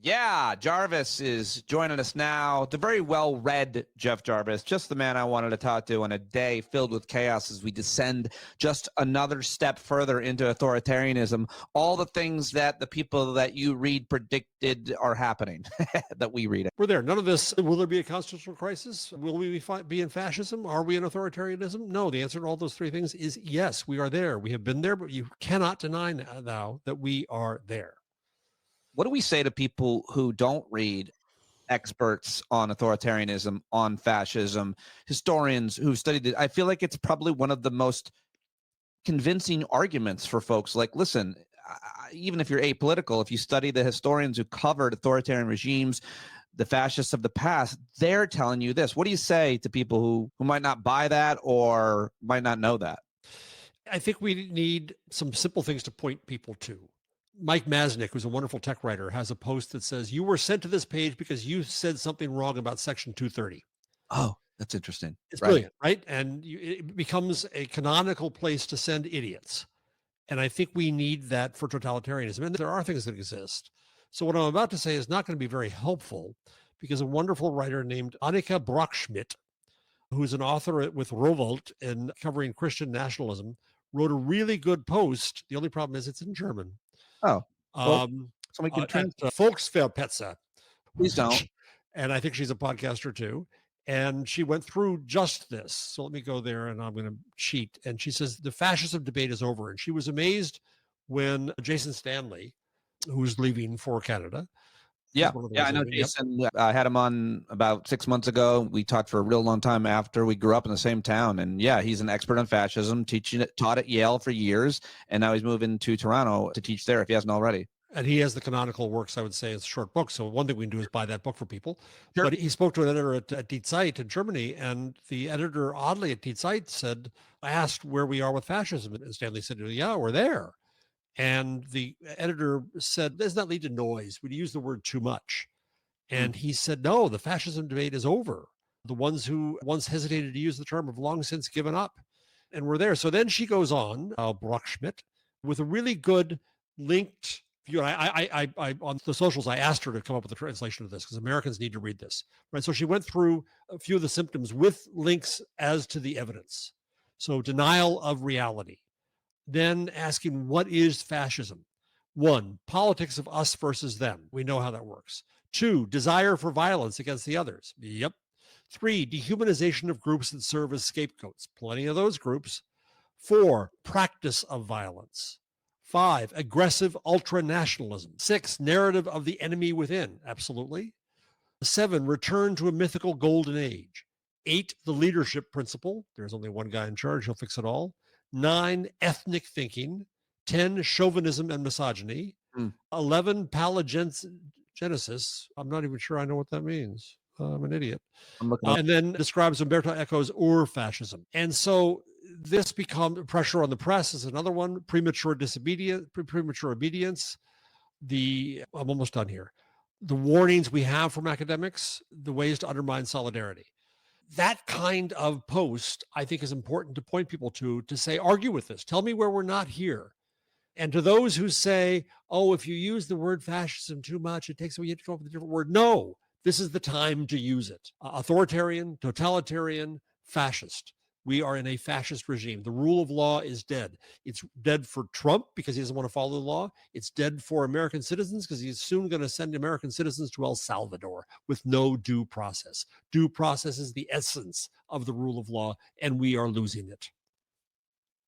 Yeah, Jarvis is joining us now. The very well-read Jeff Jarvis, just the man I wanted to talk to on a day filled with chaos as we descend just another step further into authoritarianism. All the things that the people that you read predicted are happening, that we read. We're there. None of this. Will there be a constitutional crisis? Will we be in fascism? Are we in authoritarianism? No. The answer to all those three things is yes, we are there. We have been there, but you cannot deny now that we are there. What do we say to people who don't read experts on authoritarianism, on fascism, historians who've studied it? I feel like it's probably one of the most convincing arguments for folks. Like, listen, even if you're apolitical, if you study the historians who covered authoritarian regimes, the fascists of the past, they're telling you this. What do you say to people who might not buy that or might not know that? I think we need some simple things to point people to. Mike Masnick, who's a wonderful tech writer, has a post that says, you were sent to this page because you said something wrong about Section 230. Oh, that's interesting. It's brilliant, right? And it becomes a canonical place to send idiots. And I think we need that for totalitarianism. And there are things that exist. So what I'm about to say is not going to be very helpful, because a wonderful writer named Annika Brockschmidt, who's an author with Revolt and covering Christian nationalism, wrote a really good post. The only problem is it's in German. Oh, well, somebody can translate Volksverpetzer. Please don't. And I think she's a podcaster too. And she went through just this. So let me go there and I'm going to cheat. And she says the fascism debate is over. And she was amazed when Jason Stanley, who's leaving for Canada. Yeah, I know Jason. Yep. I had him on about 6 months ago. We talked for a real long time after. We grew up in the same town. And yeah, he's an expert on fascism, taught at Yale for years. And now he's moving to Toronto to teach there if he hasn't already. And he has the canonical works, I would say, it's a short book. So one thing we can do is buy that book for people. Sure. But he spoke to an editor at Die Zeit in Germany, and the editor, oddly, at Die Zeit asked where we are with fascism. And Stanley said, yeah, we're there. And the editor said, does that lead to noise? Would you use the word too much? And he said, no, the fascism debate is over. The ones who once hesitated to use the term have long since given up. And we're there. So then she goes on, Brockschmidt, with a really good linked view. I on the socials, I asked her to come up with a translation of this because Americans need to read this. Right. So she went through a few of the symptoms with links as to the evidence. So denial of reality. Then asking, what is fascism? 1, politics of us versus them. We know how that works. 2, desire for violence against the others. Yep. 3, dehumanization of groups that serve as scapegoats. Plenty of those groups. 4, practice of violence. 5, aggressive ultra-nationalism. 6, narrative of the enemy within. Absolutely. 7, return to a mythical golden age. 8, the leadership principle. There's only one guy in charge. He'll fix it all. 9, ethnic thinking. 10, chauvinism and misogyny. 11, palagenesis. I'm not even sure I know what that means. I'm an idiot. And then describes Umberto Eco's Ur-fascism. And so this becomes pressure on the press is another one. Premature obedience. I'm almost done here. The warnings we have from academics, the ways to undermine solidarity. That kind of post, I think, is important to point people to say, argue with this. Tell me where we're not here. And to those who say, oh, if you use the word fascism too much, it takes away, you have to come up with a different word. No, this is the time to use it. Authoritarian, totalitarian, fascist. We are in a fascist regime. The rule of law is dead. It's dead for Trump because he doesn't want to follow the law. It's dead for American citizens because he's soon going to send American citizens to El Salvador with no due process. Due process is the essence of the rule of law, and we are losing it.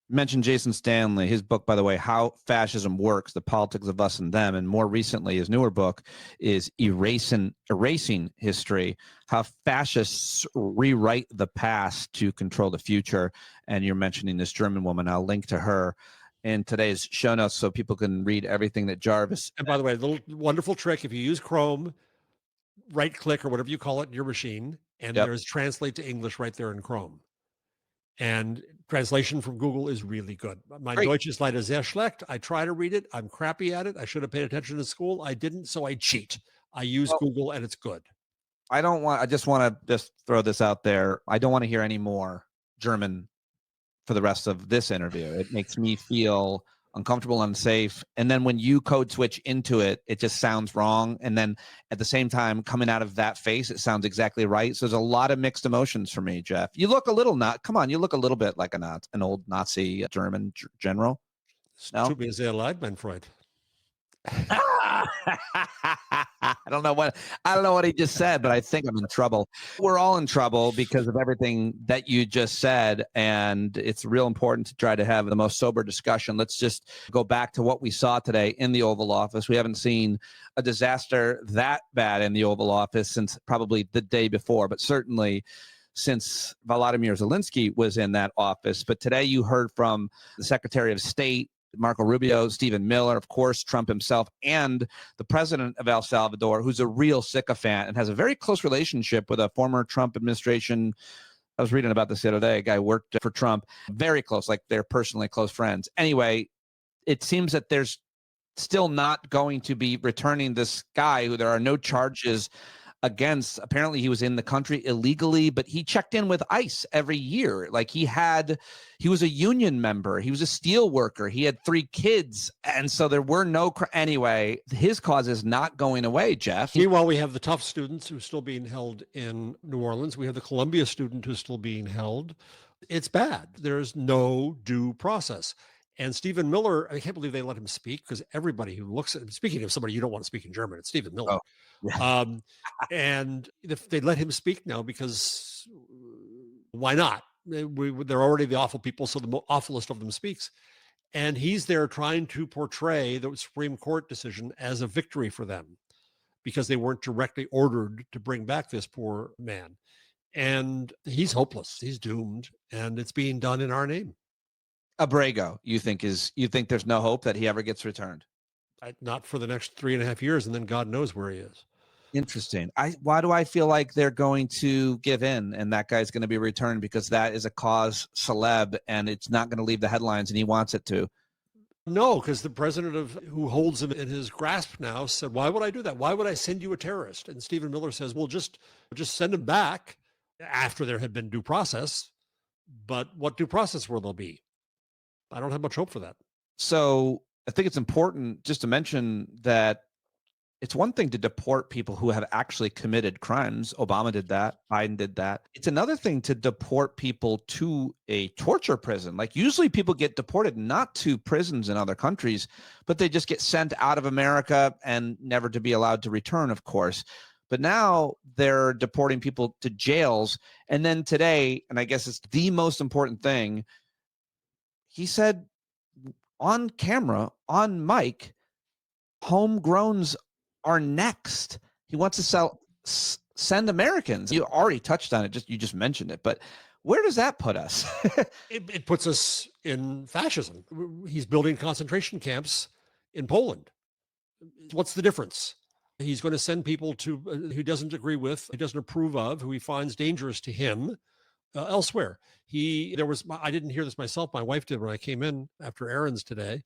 Mentioned Jason Stanley, his book, by the way, How Fascism Works, The Politics of Us and Them. And more recently, his newer book is Erasing History, How Fascists Rewrite the Past to Control the Future. And you're mentioning this German woman. I'll link to her in today's show notes so people can read everything that Jarvis. And by the way, a little wonderful trick, if you use Chrome, right click or whatever you call it in your machine, and there's translate to English right there in Chrome. And translation from Google is really good. My Deutsch ist leider sehr schlecht. I try to read it. I'm crappy at it. I should have paid attention to school. I didn't, so I cheat. I use Google and it's good. I just want to throw this out there. I don't want to hear any more German for the rest of this interview. It makes me feel uncomfortable, unsafe. And then when you code switch into it, it just sounds wrong. And then at the same time, coming out of that face, it sounds exactly right. So there's a lot of mixed emotions for me, Jeff. You look a little you look a little bit like an old Nazi German general. No? Tut mir sehr leid, mein Freund. I don't know what he just said, but I think I'm in trouble. We're all in trouble because of everything that you just said, and it's real important to try to have the most sober discussion. Let's just go back to what we saw today in the Oval Office. We haven't seen a disaster that bad in the Oval Office since probably the day before, but certainly since Volodymyr Zelensky was in that office. But today you heard from the Secretary of State, Marco Rubio, Stephen Miller, of course, Trump himself, and the president of El Salvador, who's a real sycophant and has a very close relationship with a former Trump administration. I was reading about this the other day. A guy worked for Trump, very close, like they're personally close friends. Anyway, it seems that there's still not going to be returning this guy who there are no charges against. Apparently he was in the country illegally, but he checked in with ICE every year. Like he was a union member. He was a steel worker. He had 3 kids. And so there were anyway, his cause is not going away, Jeff. Meanwhile, we have the tough students who are still being held in New Orleans. We have the Columbia student who's still being held. It's bad. There's no due process. And Stephen Miller, I can't believe they let him speak, because everybody who looks at him, speaking of somebody you don't want to speak in German, it's Stephen Miller. Oh, yeah. And if they let him speak now, because why not? They're already the awful people, so the awfulest of them speaks. And he's there trying to portray the Supreme Court decision as a victory for them, because they weren't directly ordered to bring back this poor man. And he's hopeless. He's doomed. And it's being done in our name. Abrego, you think there's no hope that he ever gets returned? Not for the next 3.5 years, and then God knows where he is. Interesting. Why do I feel like they're going to give in and that guy's going to be returned? Because that is a cause celeb and it's not going to leave the headlines, and he wants it to. No, because the president who holds him in his grasp now said, why would I do that? Why would I send you a terrorist? And Stephen Miller says, well, just send him back after there had been due process. But what due process will there be? I don't have much hope for that. So I think it's important just to mention that it's one thing to deport people who have actually committed crimes. Obama did that. Biden did that. It's another thing to deport people to a torture prison. Like usually people get deported not to prisons in other countries, but they just get sent out of America and never to be allowed to return, of course. But now they're deporting people to jails. And then today, and I guess it's the most important thing, he said on camera, on mic, homegrowns are next. He wants to send Americans. You already touched on it. You just mentioned it, but where does that put us? It puts us in fascism. He's building concentration camps in Poland. What's the difference? He's going to send people to who he doesn't agree with, he doesn't approve of, who he finds dangerous to him elsewhere. I didn't hear this myself. My wife did when I came in after errands today.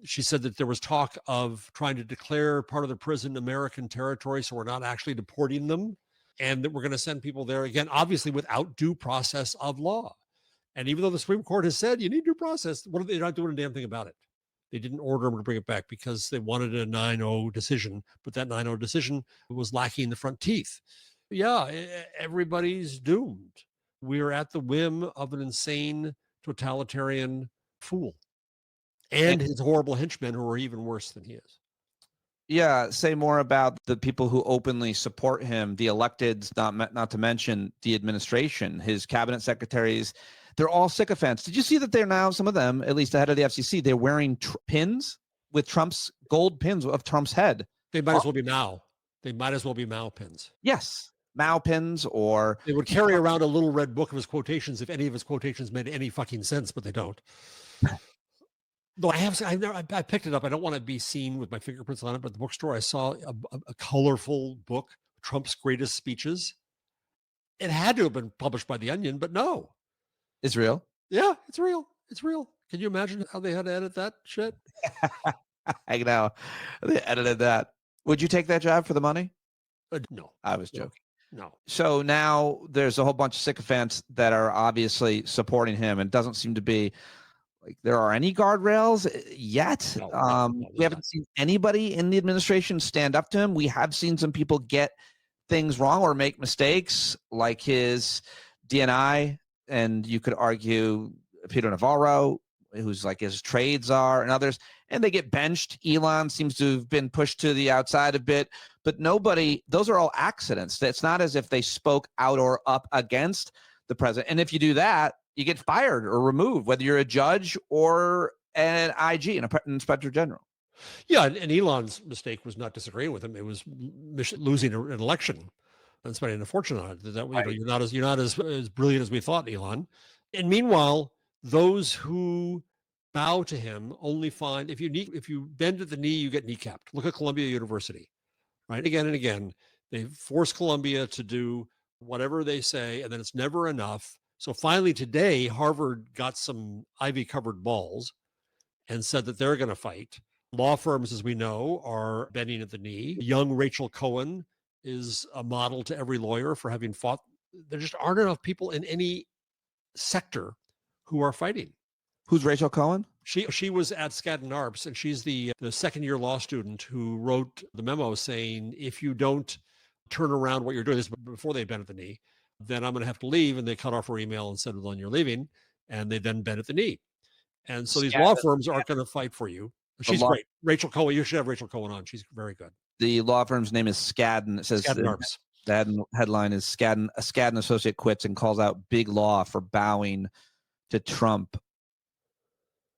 She said that there was talk of trying to declare part of the prison American territory, so we're not actually deporting them, and that we're going to send people there again, obviously without due process of law. And even though the Supreme Court has said you need due process, they're not doing a damn thing about it. They didn't order them to bring it back because they wanted a 9-0 decision, but that 9-0 decision was lacking the front teeth. Yeah, everybody's doomed. We're at the whim of an insane totalitarian fool and his horrible henchmen who are even worse than he is. Yeah, say more about the people who openly support him, the electeds, not to mention the administration, his cabinet secretaries. They're all sycophants. Did you see that they're now, some of them, at least the head of the FCC, they're wearing pins with Trump's gold pins of Trump's head? They might as well be Mao. They might as well be Mao pins. Yes, Mao pins, or they would carry around a little red book of his quotations if any of his quotations made any fucking sense, but they don't. Though I picked it up. I don't want to be seen with my fingerprints on it, but at the bookstore I saw a colorful book, Trump's Greatest Speeches. It had to have been published by The Onion, but no. It's real? Yeah, it's real. It's real. Can you imagine how they had to edit that shit? I know. They edited that. Would you take that job for the money? No. I was joking. No. So now there's a whole bunch of sycophants that are obviously supporting him, and it doesn't seem to be like there are any guardrails yet. No, We there's haven't not. seen anybody in the administration stand up to him. We have seen some people get things wrong or make mistakes, like his DNI, and you could argue Peter Navarro, who's like his trade czar, and others, and they get benched. Elon seems to have been pushed to the outside a bit, but nobody, those are all accidents. It's not as if they spoke out or up against the president. And if you do that, you get fired or removed, whether you're a judge or an IG, an inspector general. Yeah, and Elon's mistake was not disagreeing with him; it was losing an election and spending a fortune on it. That Right. you're not as brilliant as we thought, Elon. And meanwhile, those who bow to him only find if you bend at the knee, you get kneecapped. Look at Columbia University, right? Again and again, they force Columbia to do whatever they say, and then it's never enough. So finally, today, Harvard got some ivy-covered balls and said that they're going to fight. Law firms, as we know, are bending at the knee. Young Rachel Cohen is a model to every lawyer for having fought. There just aren't enough people in any sector who are fighting. Who's Rachel Cohen? She was at Skadden Arps, and she's the second year law student who wrote the memo saying, if you don't turn around what you're doing, this before they bent at the knee, then I'm going to have to leave. And they cut off her email and said, well, then you're leaving. And they then bent at the knee. And so these law firms aren't going to fight for you. She's great. Rachel Cohen, you should have Rachel Cohen on. She's very good. The law firm's name is Skadden. It says Skadden Arps. The headline is Skadden, a Skadden associate quits and calls out big law for bowing to Trump.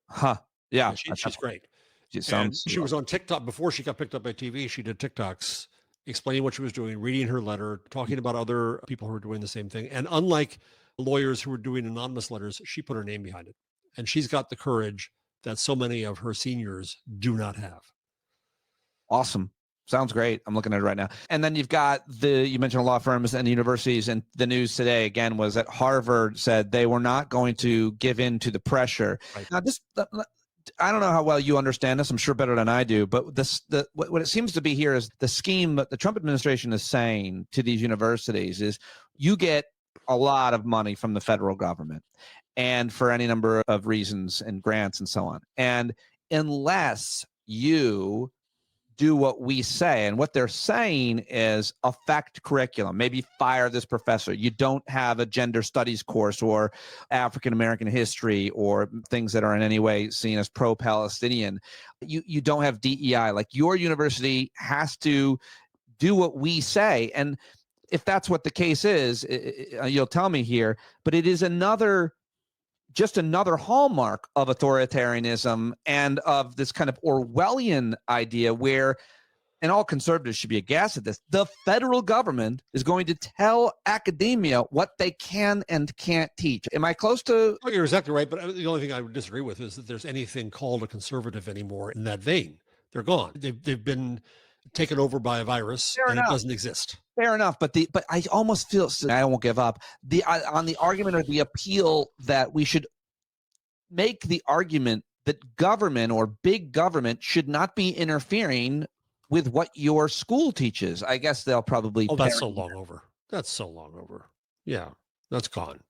Huh. Yeah. She's great. She was on TikTok before she got picked up by TV. She did TikToks explaining what she was doing, reading her letter, talking about other people who were doing the same thing. And unlike lawyers who were doing anonymous letters, she put her name behind it. And she's got the courage that so many of her seniors do not have. Awesome. Sounds great. I'm looking at it right now. And then you've got you mentioned law firms and universities, and the news today again was that Harvard said they were not going to give in to the pressure. Right. Now, I don't know how well you understand this. I'm sure better than I do. But what it seems to be here is the scheme that the Trump administration is saying to these universities is you get a lot of money from the federal government, and for any number of reasons and grants and so on. And unless you do what we say, and what they're saying is affect curriculum, maybe fire this professor. You don't have a gender studies course or African-American history or things that are in any way seen as pro-Palestinian. You don't have DEI. Like, your university has to do what we say. And if that's what the case is, you'll tell me here, but it is just another hallmark of authoritarianism and of this kind of Orwellian idea where, and all conservatives should be aghast at this, the federal government is going to tell academia what they can and can't teach. Am I close to? Oh, you're exactly right. But the only thing I would disagree with is that there's anything called a conservative anymore in that vein. They're gone. They've been taken over by a virus. Fair enough. It doesn't exist. Fair enough, but I almost feel, I won't give up, on the argument or the appeal that we should make the argument that government or big government should not be interfering with what your school teaches. I guess they'll probably. Oh, that's so long over. That's so long over. Yeah, that's gone.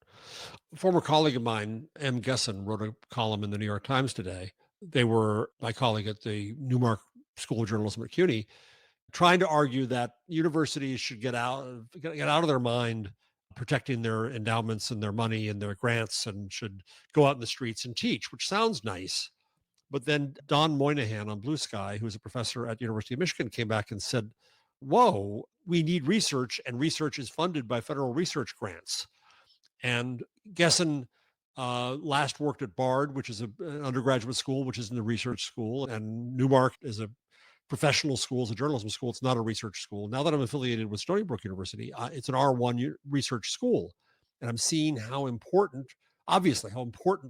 A former colleague of mine, M. Gessen, wrote a column in the New York Times today. They were my colleague at the Newmark School of Journalism at CUNY, trying to argue that universities should get out of their mind protecting their endowments and their money and their grants, and should go out in the streets and teach, which sounds nice. But then Don Moynihan on Blue Sky, who's a professor at the University of Michigan, came back and said, whoa, we need research, and research is funded by federal research grants. And Gessen last worked at Bard, which is an undergraduate school, which isn't a research school. And Newmark is a professional school, it's a journalism school. It's not a research school. Now that I'm affiliated with Stony Brook University, it's an R1 research school. And I'm seeing how important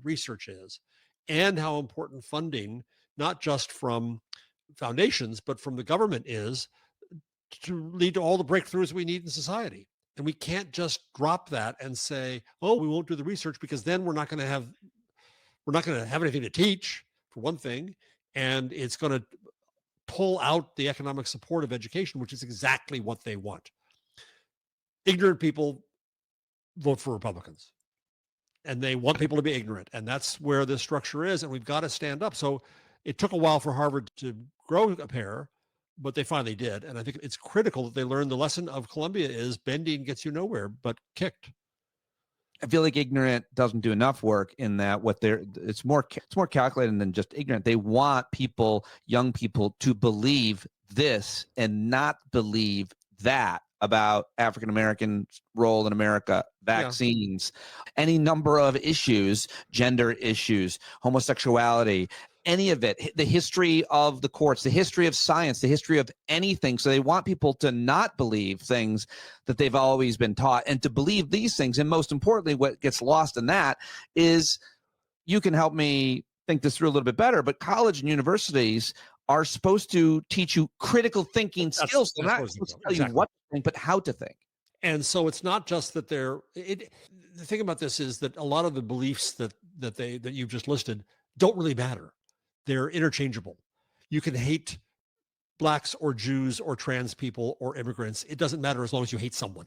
research is, and how important funding, not just from foundations, but from the government is, to lead to all the breakthroughs we need in society. And we can't just drop that and say, oh, we won't do the research, because then we're not going to have anything to teach, for one thing. And it's going to pull out the economic support of education, which is exactly what they want. Ignorant people vote for Republicans. and they want people to be ignorant. And that's where this structure is. And we've got to stand up. So it took a while for Harvard to grow a pair, but they finally did. And I think it's critical that they learn the lesson of Columbia is bending gets you nowhere, but kicked. I feel like ignorant doesn't do enough work in that it's more calculated than just ignorant. They want young people to believe this and not believe that about African American role in America, vaccines, any number of issues, gender issues, homosexuality, any of it, the history of the courts, the history of science, the history of anything. So they want people to not believe things that they've always been taught and to believe these things. And most importantly, what gets lost in that is, you can help me think this through a little bit better, but college and universities are supposed to teach you critical thinking skills. They're not supposed to tell you what to think, but how to think. And so it's not just that the thing about this is that a lot of the beliefs that you've just listed don't really matter. They're interchangeable. You can hate blacks or Jews or trans people or immigrants. It doesn't matter as long as you hate someone.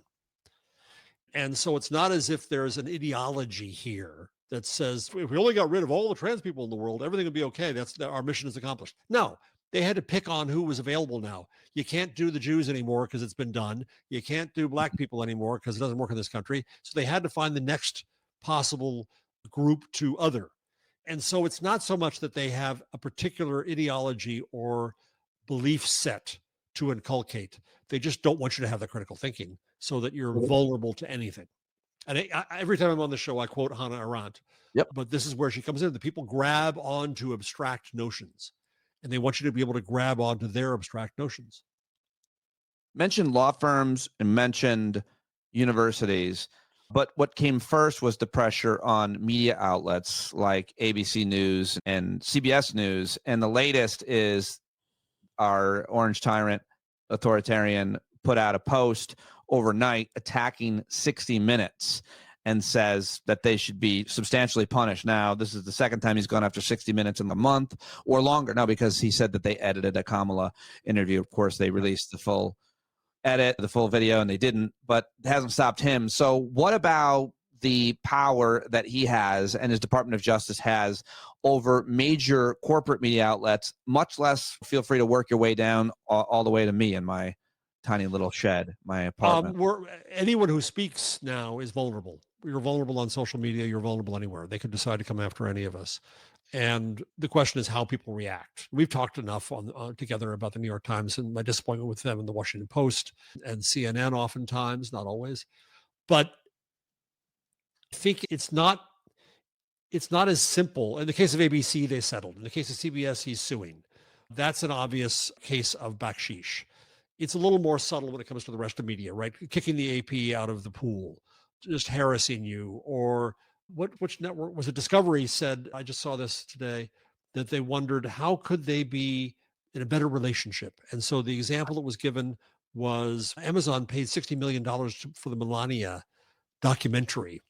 And so it's not as if there's an ideology here that says, if we only got rid of all the trans people in the world, everything would be okay. Our mission is accomplished. No, they had to pick on who was available now. You can't do the Jews anymore because it's been done. You can't do black people anymore because it doesn't work in this country. So they had to find the next possible group to other. And so it's not so much that they have a particular ideology or belief set to inculcate. They just don't want you to have the critical thinking so that you're vulnerable to anything. And every time I'm on the show, I quote Hannah Arendt. Yep. But this is where she comes in. The people grab onto abstract notions, and they want you to be able to grab onto their abstract notions. Mentioned law firms and mentioned universities. But what came first was the pressure on media outlets like ABC News and CBS News. And the latest is our orange tyrant authoritarian put out a post overnight attacking 60 Minutes and says that they should be substantially punished. Now, this is the second time he's gone after 60 Minutes in a month or longer. No, because he said that they edited a Kamala interview. Of course, they released the full video, and they didn't, but it hasn't stopped him. So what about the power that he has and his Department of Justice has over major corporate media outlets, much less feel free to work your way down all the way to me in my tiny little shed, my apartment? Anyone who speaks now is vulnerable. You're vulnerable on social media. You're vulnerable anywhere. They could decide to come after any of us. And the question is how people react. We've talked enough together about the New York Times and my disappointment with them and the Washington Post and CNN oftentimes, not always. But I think it's not as simple. In the case of ABC, they settled. In the case of CBS, he's suing. That's an obvious case of backsheesh. It's a little more subtle when it comes to the rest of media, right? Kicking the AP out of the pool, just harassing you, or which network was it? Discovery said, I just saw this today, that they wondered how could they be in a better relationship. And so the example that was given was Amazon paid $60 million for the Melania documentary.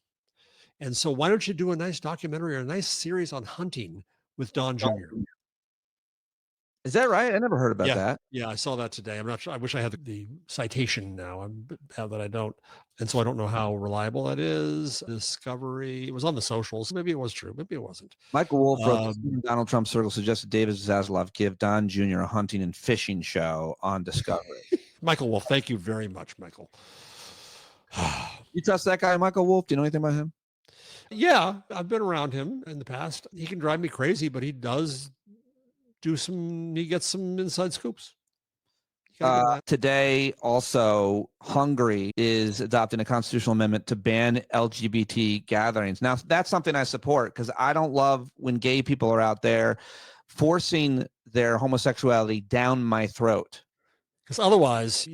And so why don't you do a nice documentary or a nice series on hunting with Don Jr.? Is that right? I never heard about that. Yeah, I saw that today. I'm not sure. I wish I had the citation now. I'm bad that I don't. And so I don't know how reliable that is. Discovery. It was on the socials. Maybe it was true. Maybe it wasn't. Michael Wolff wrote, Donald Trump circle suggested David Zaslav give Don Jr. a hunting and fishing show on Discovery. Michael Wolff, thank you very much, Michael. You trust that guy, Michael Wolff? Do you know anything about him? Yeah, I've been around him in the past. He can drive me crazy, but he does he gets some inside scoops. Today, also, Hungary is adopting a constitutional amendment to ban LGBT gatherings. Now, that's something I support because I don't love when gay people are out there forcing their homosexuality down my throat. Because otherwise,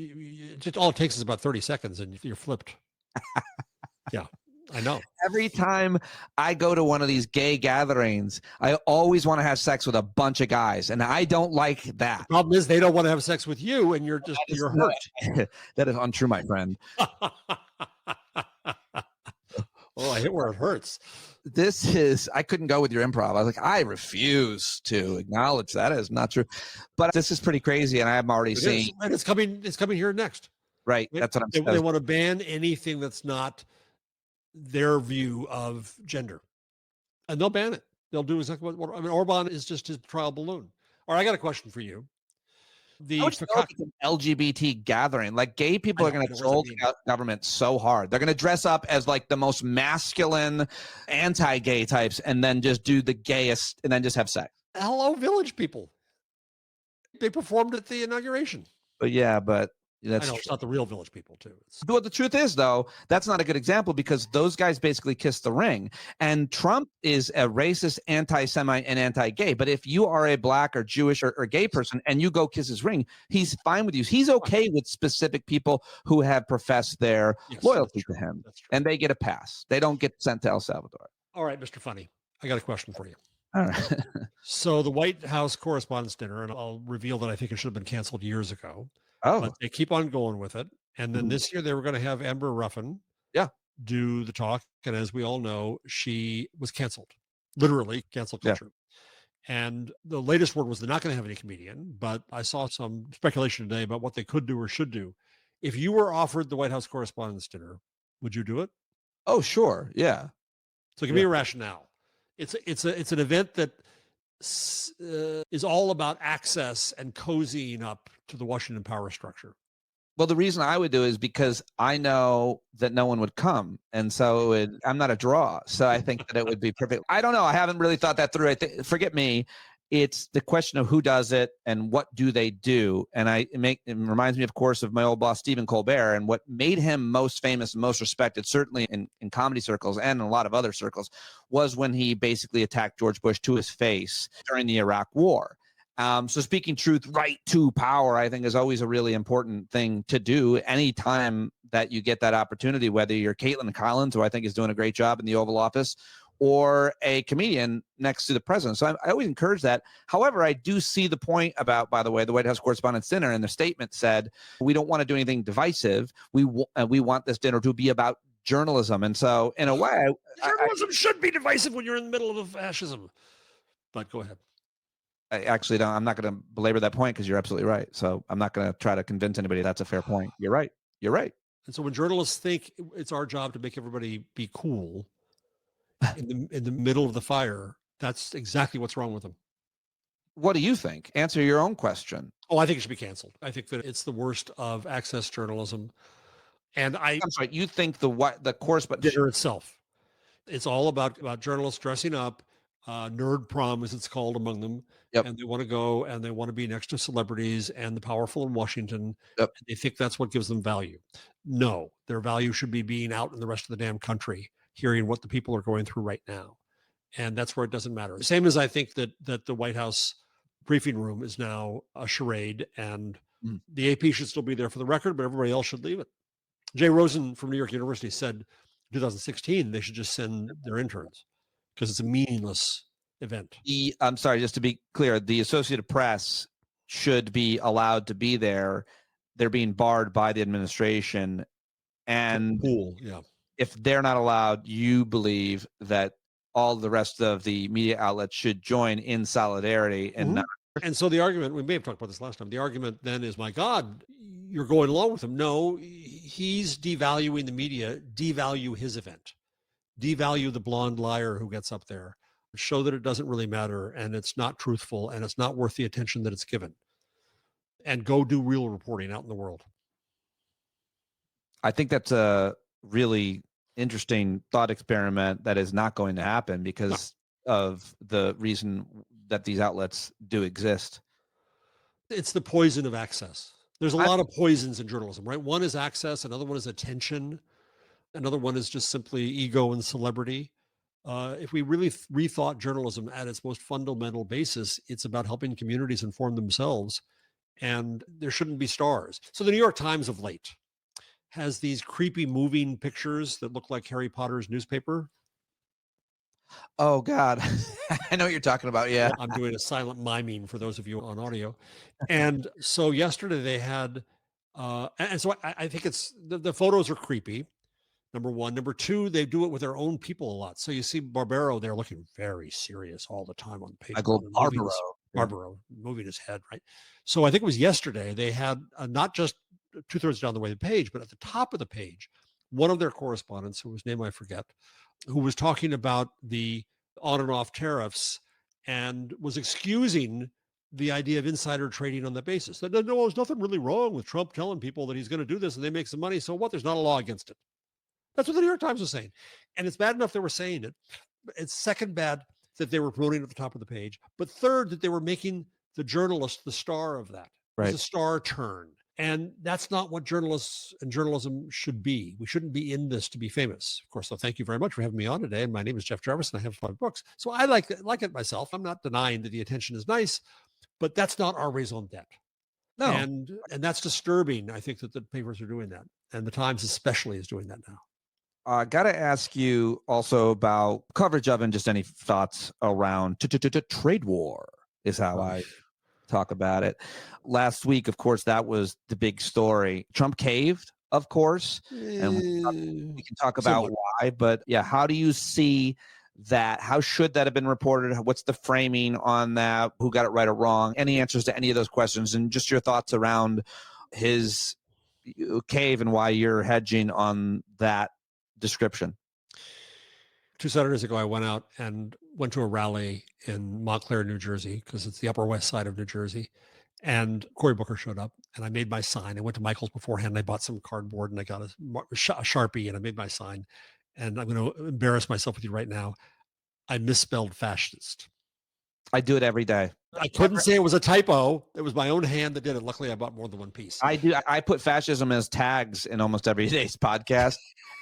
just all it takes is about 30 seconds and you're flipped. Yeah. I know. Every time I go to one of these gay gatherings, I always want to have sex with a bunch of guys, and I don't like that. The problem is they don't want to have sex with you, and you're hurt. That is untrue, my friend. Oh, I hit where it hurts. I couldn't go with your improv. I was like, I refuse to acknowledge that is not true. But this is pretty crazy, and I'm already seeing. And it's coming here next. Right. That's what I'm saying. They want to ban anything that's not their view of gender, and they'll ban it. They'll do exactly what I mean. Orban is just his trial balloon. All right, I got a question for you. How The would you know if it's an LGBT gathering? Like, gay people are going to what does that troll mean? the government so hard. They're going to dress up as like the most masculine, anti-gay types, and then just do the gayest, and then just have sex. Hello, village people. They performed at the inauguration. But yeah, but I that's know true. it's not the real village people too. But the truth is, though, that's not a good example because those guys basically kissed the ring. And Trump is a racist, anti-Semite, and anti-gay. But if you are a black or Jewish or gay person and you go kiss his ring, he's fine with you. He's okay with specific people who have professed their loyalty to him. That's true. And they get a pass. They don't get sent to El Salvador. All right, Mr. Funny, I got a question for you. All right. So the White House Correspondents' Dinner, and I'll reveal that I think it should have been canceled years ago, Oh, but they keep on going with it. And then this year they were going to have Amber Ruffin yeah, do the talk. And as we all know, she was canceled, literally cancel culture. And the latest word was they're not going to have any comedian, but I saw some speculation today about what they could do or should do. If you were offered the White House Correspondents' Dinner, would you do it? Oh, sure. Yeah. So give me a rationale. It's an event that is all about access and cozying up to the Washington power structure. Well, the reason I would do is because I know that no one would come. And so I'm not a draw. So I think that it would be perfect. I don't know. I haven't really thought that through. Forget me. It's the question of who does it and what do they do. And it reminds me, of course, of my old boss, Stephen Colbert, and what made him most famous and most respected, certainly in comedy circles and in a lot of other circles, was when he basically attacked George Bush to his face during the Iraq War. So speaking truth right to power, I think, is always a really important thing to do anytime that you get that opportunity, whether you're Caitlin Collins, who I think is doing a great job in the Oval Office, or a comedian next to the president. So I always encourage that. However, I do see the point about, by the way, the White House Correspondents' Dinner, and the statement said, we don't want to do anything divisive. We want this dinner to be about journalism. And so in a way, journalism should be divisive when you're in the middle of a fascism. But go ahead. I actually don't. I'm not going to belabor that point because you're absolutely right. So I'm not going to try to convince anybody that's a fair point. You're right. You're right. And so when journalists think it's our job to make everybody be cool in the middle of the fire, that's exactly what's wrong with them. What do you think? Answer your own question. Oh, I think it should be canceled. I think that it's the worst of access journalism. And I'm sorry, you think the correspondent dinner itself, it's all about journalists dressing up, nerd prom as it's called among them. Yep. And they want to go and they want to be next to celebrities and the powerful in Washington. Yep. And they think that's what gives them value. No, their value should be being out in the rest of the damn country, hearing what the people are going through right now. And that's where it doesn't matter. Same as I think that the White House briefing room is now a charade, and the AP should still be there for the record, but everybody else should leave it. Jay Rosen from New York University said in 2016 they should just send their interns because it's a meaningless event. I'm sorry, just to be clear, the Associated Press should be allowed to be there. They're being barred by the administration. And if they're not allowed, you believe that all the rest of the media outlets should join in solidarity and not. And so the argument, we may have talked about this last time, the argument then is, my God, you're going along with him. No, he's devaluing the media. Devalue his event. Devalue the blonde liar who gets up there. Show that it doesn't really matter and it's not truthful and it's not worth the attention that it's given. And go do real reporting out in the world. I think that's a really interesting thought experiment that is not going to happen because of the reason that these outlets do exist. It's the poison of access. There's a lot of poisons in journalism, right? One is access. Another one is attention. Another one is just simply ego and celebrity. If we really rethought journalism at its most fundamental basis, it's about helping communities inform themselves, and there shouldn't be stars. So the New York Times of late has these creepy moving pictures that look like Harry Potter's newspaper. Oh, God. I know what you're talking about. Yeah. I'm doing a silent miming for those of you on audio. And so yesterday they had, and so I think it's, the photos are creepy. Number one. Number two, they do it with their own people a lot. So you see Barbero, they're looking very serious all the time on page. Barbaro moving his head, right? So I think it was yesterday they had not just 2/3 down the way of the page, but at the top of the page, one of their correspondents, whose name I forget, who was talking about the on and off tariffs and was excusing the idea of insider trading on that basis. That no, there's nothing really wrong with Trump telling people that he's going to do this and they make some money. So what? There's not a law against it. That's what the New York Times was saying. And it's bad enough they were saying it. It's second bad that they were promoting at the top of the page. But third, that they were making the journalist the star of that. It's a star turn. And that's not what journalists and journalism should be. We shouldn't be in this to be famous. Of course, so thank you very much for having me on today. And my name is Jeff Jarvis, and I have 5 books. So I like it myself. I'm not denying that the attention is nice, but that's not our raison d'etre. No. And that's disturbing. I think that the papers are doing that. And the Times especially is doing that now. I got to ask you also about coverage of and just any thoughts around trade war is how I talk about it. Last week, of course, that was the big story. Trump caved, of course, and we can talk about why. But yeah, how do you see that? How should that have been reported? What's the framing on that? Who got it right or wrong? Any answers to any of those questions, and just your thoughts around his cave and why you're hedging on that description. 2 Saturdays ago, I went out and went to a rally in Montclair, New Jersey, because it's the Upper West Side of New Jersey. And Cory Booker showed up, and I made my sign. I went to Michael's beforehand. And I bought some cardboard, and I got a Sharpie, and I made my sign. And I'm going to embarrass myself with you right now. I misspelled fascist. I do it every day. I couldn't say it was a typo. It was my own hand that did it. Luckily, I bought more than one piece. I do. I put fascism as tags in almost every day's podcast.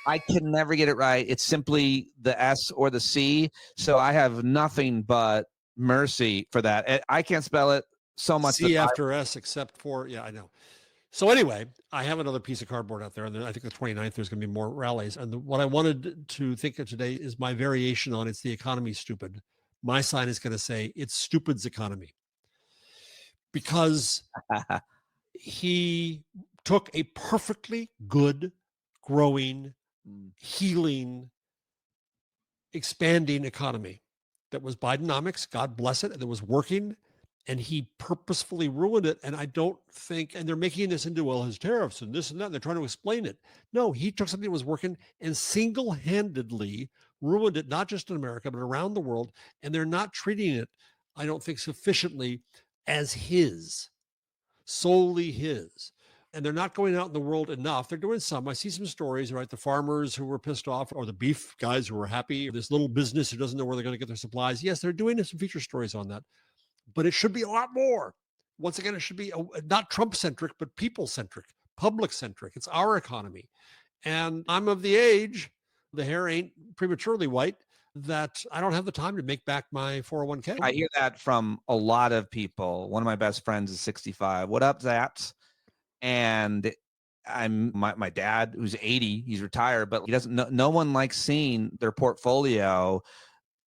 I can never get it right. It's simply the S or the C. So I have nothing but mercy for that. I can't spell it so much. C after S, except for, yeah, I know. So anyway, I have another piece of cardboard out there. And then I think the 29th, there's going to be more rallies. And what I wanted to think of today is my variation on it's the economy stupid. My sign is going to say it's stupid's economy. Because he took a perfectly good, growing, healing, expanding economy that was Bidenomics, God bless it, and it was working, and he purposefully ruined it. And I don't think, and they're making this into, well, his tariffs and this and that, and they're trying to explain it. No, he took something that was working and single-handedly ruined it, not just in America, but around the world. And they're not treating it, I don't think, sufficiently as his, solely his. And they're not going out in the world enough. They're doing some. I see some stories, right? The farmers who were pissed off, or the beef guys who were happy, or this little business who doesn't know where they're going to get their supplies. Yes, they're doing some feature stories on that, but it should be a lot more. Once again, it should be not Trump-centric, but people-centric, public-centric. It's our economy. And I'm of the age, the hair ain't prematurely white, that I don't have the time to make back my 401k. I hear that from a lot of people. One of my best friends is 65. What up, Zaps? And I'm my dad, who's 80, he's retired, but he doesn't. No one likes seeing their portfolio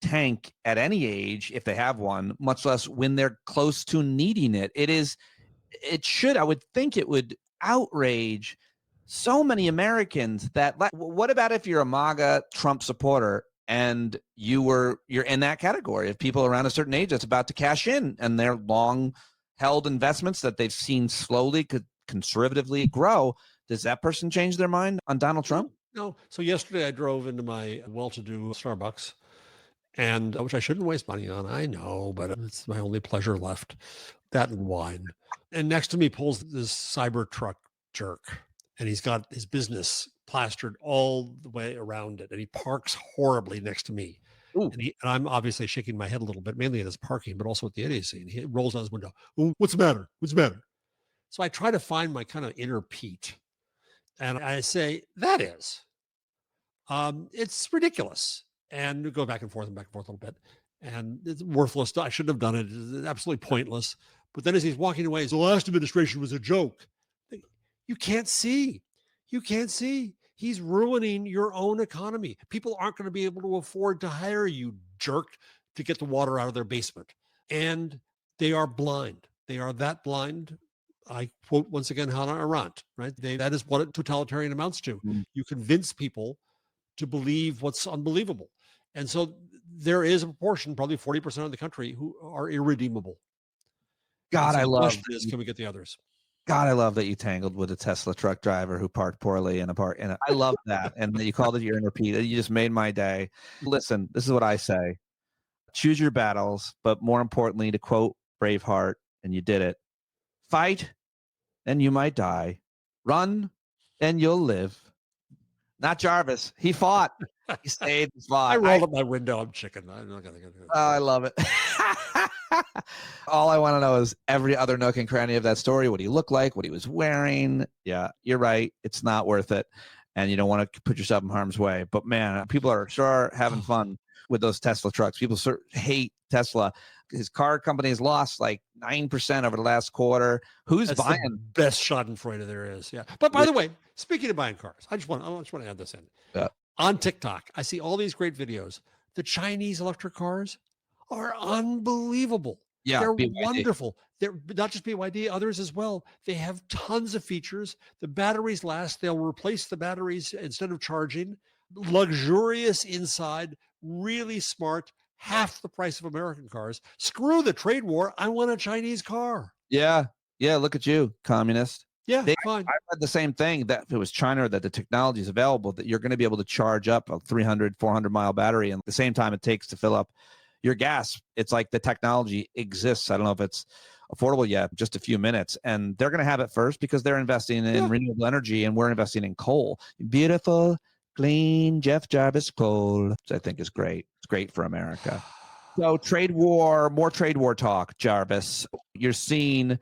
tank at any age if they have one, much less when they're close to needing it. I would think it would outrage so many Americans that. What about if you're a MAGA Trump supporter and you're in that category of people around a certain age that's about to cash in, and they're long held investments that they've seen slowly conservatively grow? Does that person change their mind on Donald Trump? No. So yesterday I drove into my well-to-do Starbucks, and which I shouldn't waste money on, I know, but it's my only pleasure left, that and wine. And next to me pulls this cyber truck jerk, and he's got his business plastered all the way around it, and he parks horribly next to me. And I'm obviously shaking my head a little bit, mainly at his parking, but also at the idiocy. And he rolls down his window. Oh, what's the matter? What's the matter? So I try to find my kind of inner Pete, and I say, that is, it's ridiculous. And go back and forth a little bit. And it's worthless. I shouldn't have done it. It's absolutely pointless. But then as he's walking away, the last administration was a joke. You can't see. You can't see. He's ruining your own economy. People aren't going to be able to afford to hire you, jerk, to get the water out of their basement. And they are blind. They are that blind. I quote once again Hannah Arendt, right? That is what a totalitarian amounts to. You convince people to believe what's unbelievable. And so there is a proportion, probably 40% of the country, who are irredeemable. God, I love this. Can we get the others? God, I love that you tangled with a Tesla truck driver who parked poorly in a park. And I love that. And you called it your inner Pete. You just made my day. Listen, this is what I say. Choose your battles, but more importantly, to quote Braveheart, and you did it, fight and you might die. Run and you'll live. Not Jarvis. He fought. He stayed and I fought. rolled up my window. I'm chicken. I'm not going to go. Oh, I love it. All I want to know is every other nook and cranny of that story, what he looked like, what he was wearing. Yeah, you're right. It's not worth it. And you don't want to put yourself in harm's way. But man, people are sure having fun with those Tesla trucks. People hate Tesla. His car company has lost like 9% over the last quarter. Who's That's buying? the best Schadenfreude there is. Yeah. But by the way, speaking of buying cars, I just want to add this in. Yeah. On TikTok, I see all these great videos. The Chinese electric cars are unbelievable. Yeah, They're BYD. wonderful. They're not just BYD, others as well. They have tons of features. The batteries last. They'll replace the batteries instead of charging. Luxurious inside, really smart, half the price of American cars. Screw the trade war. I want a Chinese car. Yeah. Yeah. Look at you, communist. Yeah, fine. I read the same thing, that if it was China, that the technology is available, that you're going to be able to charge up a 300, 400 mile battery in the same time it takes to fill up your gas. It's like the technology exists. I don't know if it's affordable yet, just a few minutes. And they're going to have it first because they're investing in renewable energy and we're investing in coal. Beautiful, clean Jeff Jarvis coal, which I think is great. It's great for America. So trade war, more trade war talk, Jarvis. You're seeing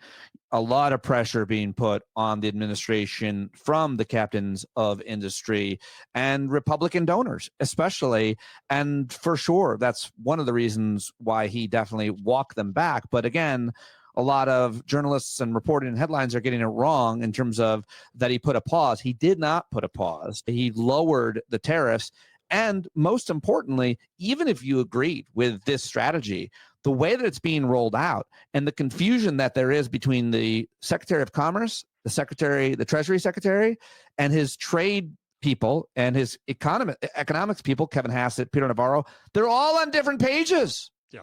a lot of pressure being put on the administration from the captains of industry and Republican donors, especially. And for sure, that's one of the reasons why he definitely walked them back. But again, a lot of journalists and reporting headlines are getting it wrong in terms of that he put a pause. He did not put a pause. He lowered the tariffs. And most importantly, even if you agreed with this strategy, the way that it's being rolled out and the confusion that there is between the Secretary of Commerce, the Treasury Secretary, and his trade people and his economics people, Kevin Hassett, Peter Navarro, they're all on different pages. Yeah.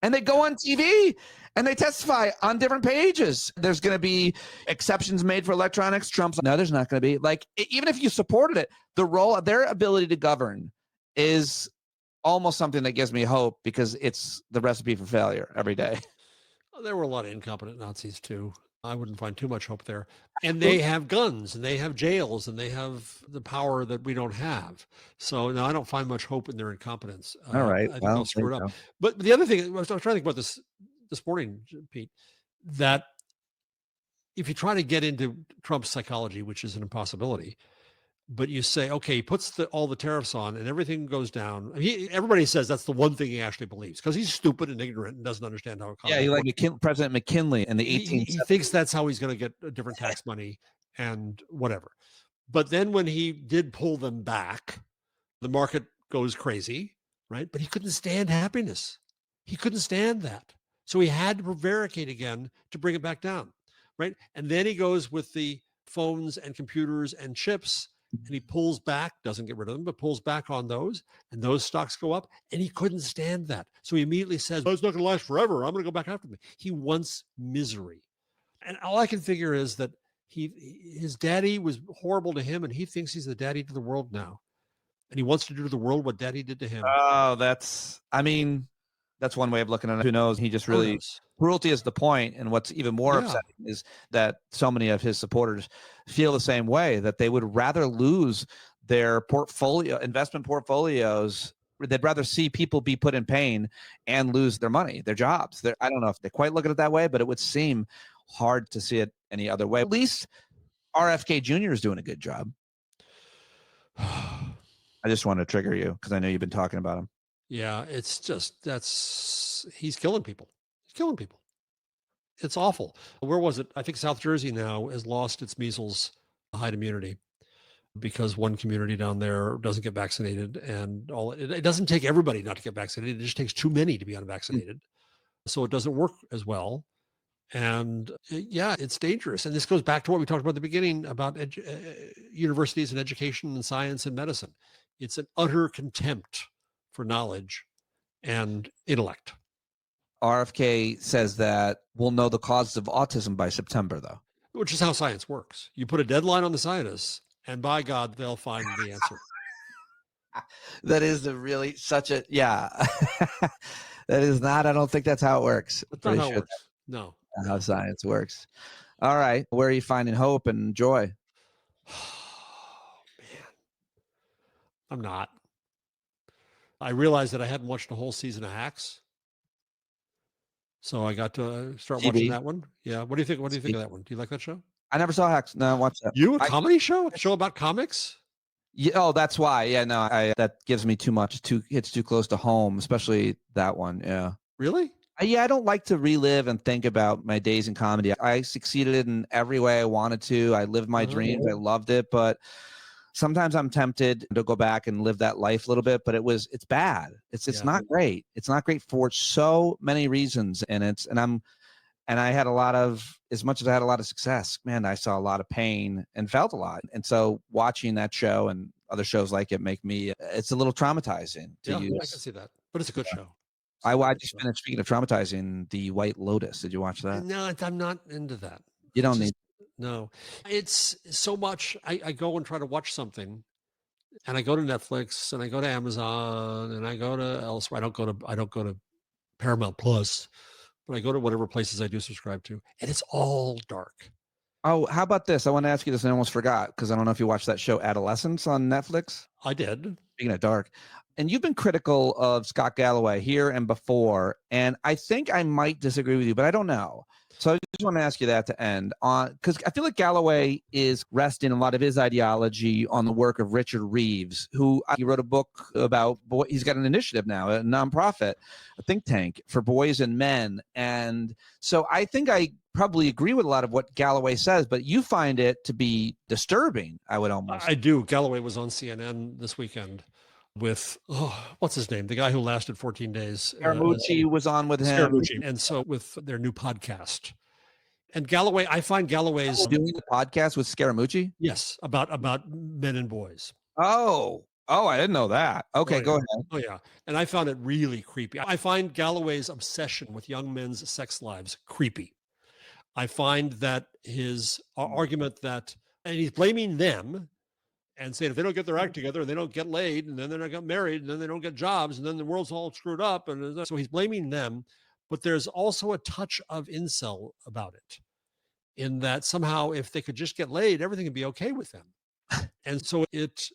And they go on TV and they testify on different pages. There's going to be exceptions made for electronics. Trump's, no, there's not going to be. Like, even if you supported it, their ability to govern is almost something that gives me hope because it's the recipe for failure every day. There were a lot of incompetent Nazis too. I wouldn't find too much hope there. And they have guns and they have jails and they have the power that we don't have. So no, I don't find much hope in their incompetence. All right. I think they'll screw it up. But the other thing, I was trying to think about this morning, Pete, that if you try to get into Trump's psychology, which is an impossibility, but you say, okay, he puts all the tariffs on and everything goes down. Everybody says that's the one thing he actually believes because he's stupid and ignorant and doesn't understand how economy. Yeah, like President McKinley in the 1870s. He thinks that's how he's going to get a different tax money and whatever. But then when he did pull them back, the market goes crazy, right? But he couldn't stand happiness. He couldn't stand that. So he had to prevaricate again to bring it back down, right? And then he goes with the phones and computers and chips and he pulls back, doesn't get rid of them, but pulls back on those and those stocks go up and he couldn't stand that. So he immediately says, oh, it's not going to last forever. I'm going to go back after them. He wants misery. And all I can figure is that his daddy was horrible to him and he thinks he's the daddy to the world now. And he wants to do to the world what daddy did to him. Oh, that's one way of looking at it. Who knows? He just really, cruelty is the point. And what's even more upsetting is that so many of his supporters feel the same way, that they would rather lose their investment portfolios. They'd rather see people be put in pain and lose their money, their jobs. I don't know if they quite look at it that way, but it would seem hard to see it any other way. At least RFK Jr. is doing a good job. I just want to trigger you because I know you've been talking about him. Yeah, it's just he's killing people. He's killing people. It's awful. Where was it? I think South Jersey now has lost its measles hide immunity because one community down there doesn't get vaccinated, and it doesn't take everybody not to get vaccinated. It just takes too many to be unvaccinated, so it doesn't work as well. And yeah, it's dangerous. And this goes back to what we talked about at the beginning about universities and education and science and medicine. It's an utter contempt for knowledge and intellect. RFK says that we'll know the causes of autism by September, though. which is how science works. You put a deadline on the scientists, and by God, they'll find the answer. That is a really such a yeah. That is not. I don't think that's how it works. That's not Pretty how it sure works. No. that's how science works. All right, where are you finding hope and joy? Man, I'm not. I realized that I hadn't watched a whole season of Hacks, so I got to start watching CB. that one. Yeah. What do you think? What do you think CB. of that one? Do you like that show? I never saw Hacks. No, watch that. You a I comedy show? A show about comics? yeah, oh, that's why. Yeah, no, I that gives me too much. Too It's too close to home, especially that one. Yeah. Really? Yeah, I don't like to relive and think about my days in comedy. I succeeded in every way I wanted to. I lived my Uh-huh. dreams. I loved it, but sometimes I'm tempted to go back and live that life a little bit, but it's bad. It's Yeah. not great. It's not great for so many reasons. And I had a lot of, as much as I had a lot of success, man, I saw a lot of pain and felt a lot. And so watching that show and other shows like it make me, it's a little traumatizing to Yeah, I can use. see that. But it's a good show. It's a I very good just show. finished, speaking of traumatizing, The White Lotus. Did you watch that? No, I'm not into that. You It's don't just need, no. It's so much. I go and try to watch something, and I go to Netflix, and I go to Amazon, and I go to elsewhere. I don't go to Paramount Plus, but I go to whatever places I do subscribe to, and it's all dark. oh, how about this? I want to ask you this and I almost forgot because I don't know if you watched that show Adolescence on Netflix. I did. Speaking of dark, and you've been critical of Scott Galloway here and before, and I think I might disagree with you, but I don't know. So I just want to ask you that to end on, because I feel like Galloway is resting a lot of his ideology on the work of Richard Reeves, who he wrote a book about. He's got an initiative now, a nonprofit, a think tank for boys and men, and so I think I probably agree with a lot of what Galloway says, but you find it to be disturbing. I would almost. I do. Galloway was on CNN this weekend with what's his name? The guy who lasted 14 days. Scaramucci was on with him. Scaramucci. And so with their new podcast. And Galloway, I find Galloway's Doing the podcast with Scaramucci? yes, about men and boys. Oh, I didn't know that. Oh Okay, yeah. go ahead. Oh yeah. And I found it really creepy. I find Galloway's obsession with young men's sex lives creepy. I find that his argument that and he's blaming them and saying if they don't get their act together and they don't get laid and then they're not get married and then they don't get jobs and then the world's all screwed up and so he's blaming them, but there's also a touch of incel about it in that somehow if they could just get laid everything would be okay with them. And so it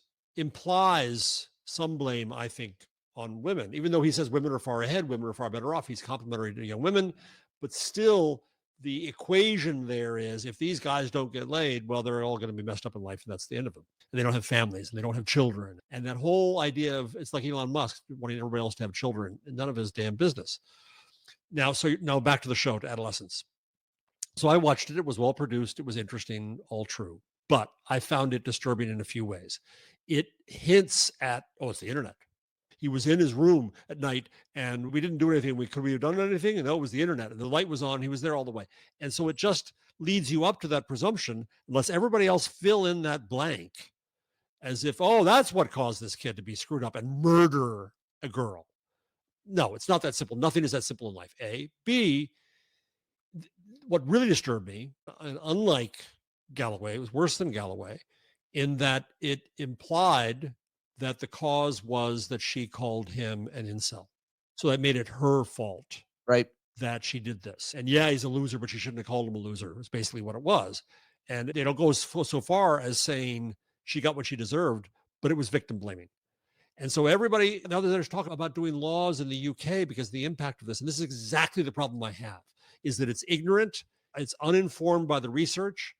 implies some blame, I think, on women, even though he says women are far ahead, women are far better off. He's complimentary to young women, but still the equation there is if these guys don't get laid, well, they're all going to be messed up in life and that's the end of them. And they don't have families and they don't have children. And that whole idea of it's like Elon Musk wanting everybody else to have children and none of his damn business. Now back to the show, to Adolescence. So I watched it. It was well produced. It was interesting, all true. But I found it disturbing in a few ways. It hints at, oh, it's the internet. He was in his room at night and we didn't do anything. Could we have done anything? And no, it was the internet. And the light was on. He was there all the way. And so it just leads you up to that presumption, unless everybody else fill in that blank as if, oh, that's what caused this kid to be screwed up and murder a girl. No, it's not that simple. Nothing is that simple in life. A. B, what really disturbed me, and unlike Galloway, it was worse than Galloway, in that it implied that the cause was that she called him an incel. So that made it her fault Right. that she did this. And yeah, he's a loser, but she shouldn't have called him a loser. It's basically what it was. And they don't go so far as saying she got what she deserved, but it was victim blaming. And so everybody now there's talk about doing laws in the UK because of the impact of this. And this is exactly the problem I have is that it's ignorant, it's uninformed by the research.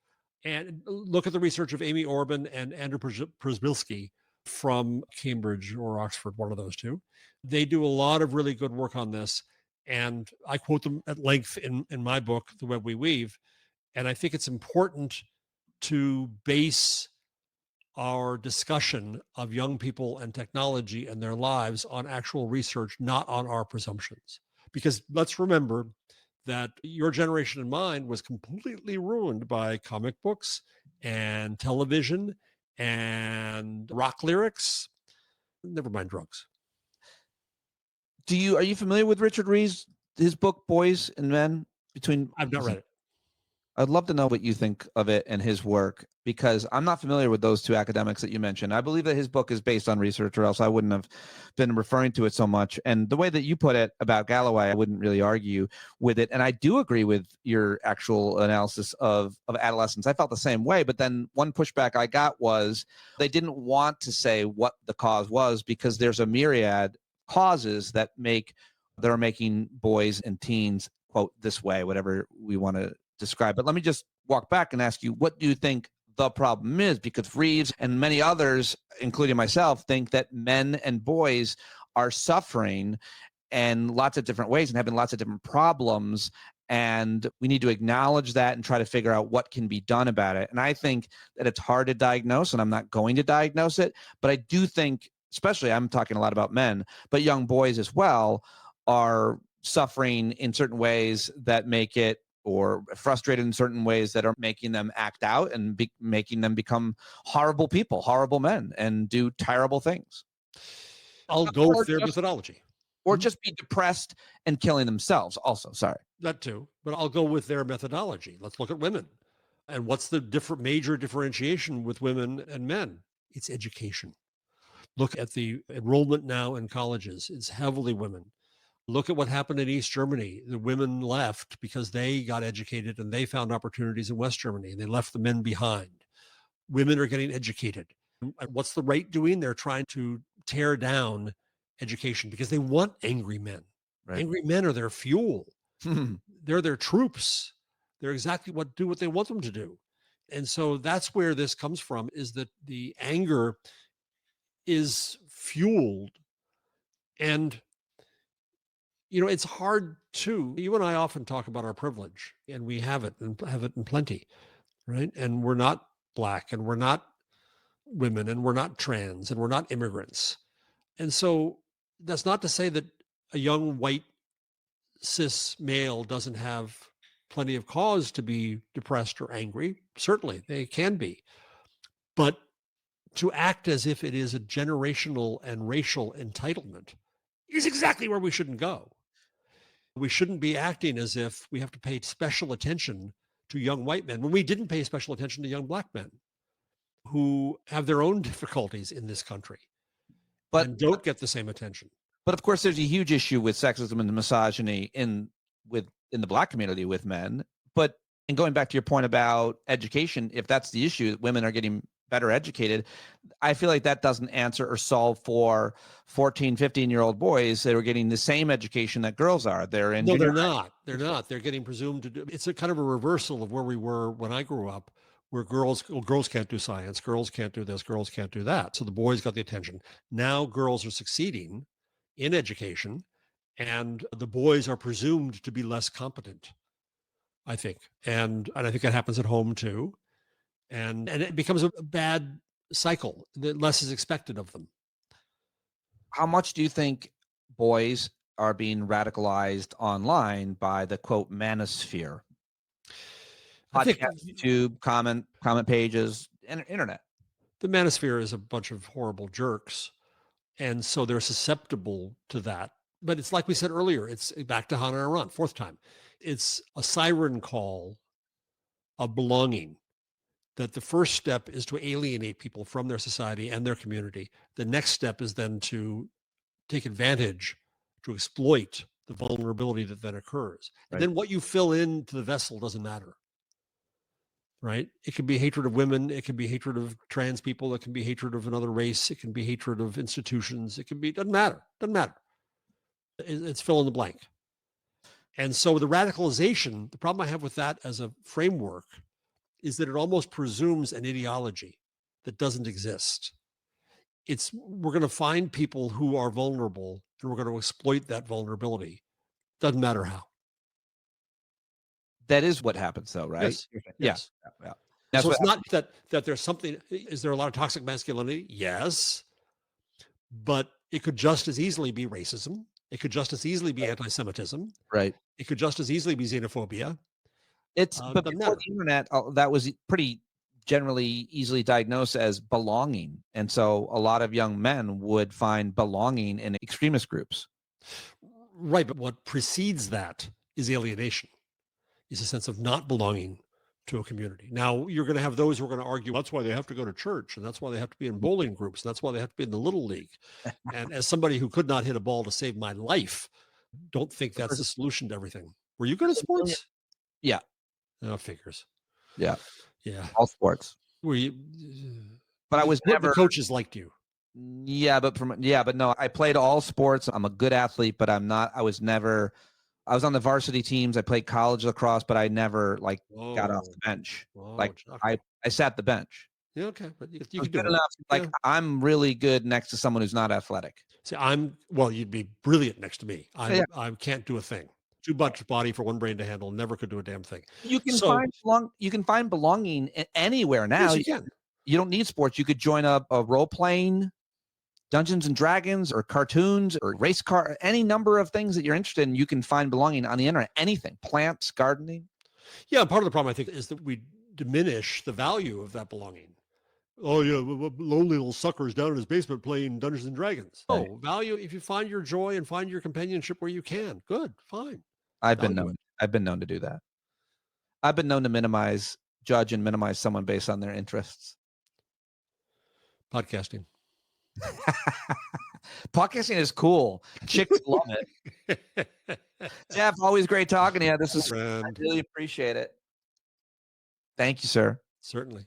And look at the research of Amy Orban and Andrew Przybylski from Cambridge or Oxford, one of those two. They do a lot of really good work on this. And I quote them at length in my book, The Web We Weave. And I think it's important to base our discussion of young people and technology and their lives on actual research, not on our presumptions. Because let's remember that your generation and mine was completely ruined by comic books and television and rock lyrics, never mind drugs. Are you familiar with Richard Reeves, his book Boys and Men? I've not read it. I'd love to know what you think of it and his work, because I'm not familiar with those two academics that you mentioned. I believe that his book is based on research, or else I wouldn't have been referring to it so much. And the way that you put it about Galloway, I wouldn't really argue with it. And I do agree with your actual analysis of adolescence. I felt the same way. But then one pushback I got was they didn't want to say what the cause was, because there's a myriad causes that are making boys and teens, quote, this way, whatever we want to describe. But let me just walk back and ask you, what do you think the problem is? Because Reeves and many others, including myself, think that men and boys are suffering in lots of different ways and having lots of different problems. And we need to acknowledge that and try to figure out what can be done about it. And I think that it's hard to diagnose, and I'm not going to diagnose it. But I do think, especially, I'm talking a lot about men, but young boys as well are suffering in certain ways that make it, or frustrated in certain ways that are making them act out and making them become horrible people, horrible men, and do terrible things. I'll go Or with their just, methodology. or just be depressed and killing themselves also. Sorry. That too, but I'll go with their methodology. Let's look at women. And what's the major differentiation with women and men? It's education. Look at the enrollment now in colleges. It's heavily women. Look at what happened in East Germany. The women left because they got educated and they found opportunities in West Germany, and they left the men behind. Women are getting educated. And what's the right doing? They're trying to tear down education because they want angry men. Right. Angry men are their fuel. They're their troops. They're exactly what they want them to do. And so that's where this comes from, is that the anger is fueled. And it's hard to, you and I often talk about our privilege, and we have it, and have it in plenty, right? And we're not Black, and we're not women, and we're not trans, and we're not immigrants. And so that's not to say that a young white cis male doesn't have plenty of cause to be depressed or angry. Certainly they can be. But to act as if it is a generational and racial entitlement is exactly where we shouldn't go. We shouldn't be acting as if we have to pay special attention to young white men when we didn't pay special attention to young Black men who have their own difficulties in this country But and don't get the same attention. But of course, there's a huge issue with sexism and misogyny in the Black community with men. But, and going back to your point about education, if that's the issue, that women are getting better educated, I feel like that doesn't answer or solve for 14, 15-year-old boys that are getting the same education that girls are. They're in No, junior they're high. not. They're not. They're getting presumed to do. It's a kind of a reversal of where we were when I grew up, where girls can't do science, girls can't do this, girls can't do that. So the boys got the attention. Now girls are succeeding in education, and the boys are presumed to be less competent, I think. And I think that happens at home too. And it becomes a bad cycle. The less is expected of them. How much do you think boys are being radicalized online by the, quote, manosphere? I think Podcast, YouTube, comment pages, and internet. the manosphere is a bunch of horrible jerks. And so they're susceptible to that. But it's like we said earlier, it's back to Hannah Arendt, fourth time. It's a siren call of belonging, that the first step is to alienate people from their society and their community. The next step is then to take advantage, to exploit the vulnerability that then occurs. And then what you fill into the vessel doesn't matter. Right? It can be hatred of women. It can be hatred of trans people. It can be hatred of another race. It can be hatred of institutions. It can be, doesn't matter. Doesn't matter. It's fill in the blank. And so the radicalization, the problem I have with that as a framework is that it almost presumes an ideology that doesn't exist. We're going to find people who are vulnerable, and we're going to exploit that vulnerability. Doesn't matter how. That is what happens, though, right? Yes. Yes. Yeah. So it's not that there's something. Is there a lot of toxic masculinity? Yes, but it could just as easily be racism. It could just as easily be anti-Semitism. Right. It could just as easily be xenophobia. But before the internet, that was pretty generally easily diagnosed as belonging, and so a lot of young men would find belonging in extremist groups. Right, but what precedes that is alienation, is a sense of not belonging to a community. Now, you're going to have those who are going to argue that's why they have to go to church, and that's why they have to be in bowling groups, and that's why they have to be in the little league. And as somebody who could not hit a ball to save my life, don't think that's the solution to everything. Were you good at sports? Yeah. No, figures. Yeah. Yeah. All sports. Were you? But I was never. The coaches liked you. Yeah, but no, I played all sports. I'm a good athlete, but I'm not. I was on the varsity teams. I played college lacrosse, but I never got off the bench. I sat the bench. Yeah, okay, but you was can do good it. enough. I'm really good next to someone who's not athletic. See, you'd be brilliant next to me. I can't do a thing. Too much body for one brain to handle. Never could do a damn thing. You can find belonging anywhere now. Yes, you can. You don't need sports. You could join a role playing Dungeons and Dragons or cartoons or race car, any number of things that you're interested in. You can find belonging on the internet. Anything, plants, gardening. Yeah, part of the problem I think is that we diminish the value of that belonging. Oh yeah, lonely little suckers down in his basement playing Dungeons and Dragons. Right. Oh, value if you find your joy and find your companionship where you can. Good, fine. I've been known to do that. I've been known to judge and minimize someone based on their interests. Podcasting. Podcasting is cool. Chicks love it. Jeff, always great talking to you. I really appreciate it. Thank you, sir. Certainly.